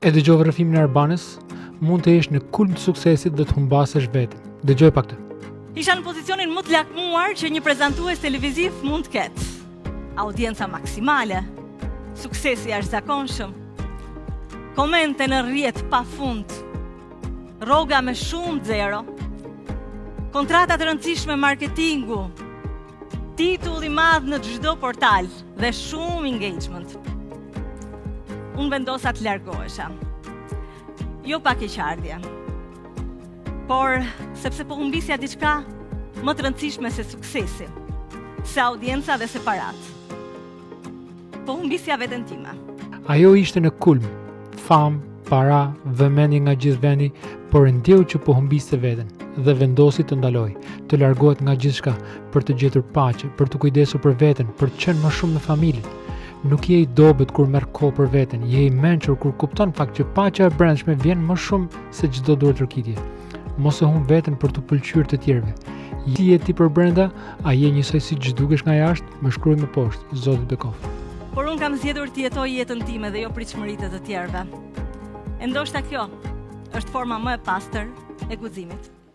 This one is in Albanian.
E dëgjove rrëfimin e Arbanës, mund të jesh në kulm të suksesit dhe të humbasësh veten. Dëgjoj pak të. Isha në pozicionin më të lakmuar që një prezantues televiziv mund të ketë. Audienca maksimale, suksesi jashtëzakonshëm, komente në rrjet pafund, rroga me shumë zero, kontrata të rëndësishme marketingu, titull i madh në çdo portal dhe shumë engagement. Unë vendosa të largohesha. Jo pa keqardhje, por sepse po humbisja diçka më të rëndësishme se suksesi, se audienca dhe se parat. Po humbisja veten time. Ajo ishte në kulm, famë, para, vëmendje nga gjithë vendi, por e ndjeu që po humbiste veten dhe vendosi të ndaloj, të largohet nga gjithçka për të gjetur paqe, për të kujdesur për veten, për të qenë më shumë në familje. Nuk je i dobët kur merr kohë për veten, je i mençur kur kupton fakt që paqja e brendshme vjen më shumë se çdo duartërkitje. Mos e humb veten për të pëlqyer të tjerëve. Je ti për brenda, a je njësoj siç dukesh nga jashtë, më shkruaj më poshtë, Zoti Bekov. Por unë kam zgjedhur të jetoj jetën time dhe jo pritshmëritë të tjerëve. E ndoshta kjo është forma më e pastër e guximit.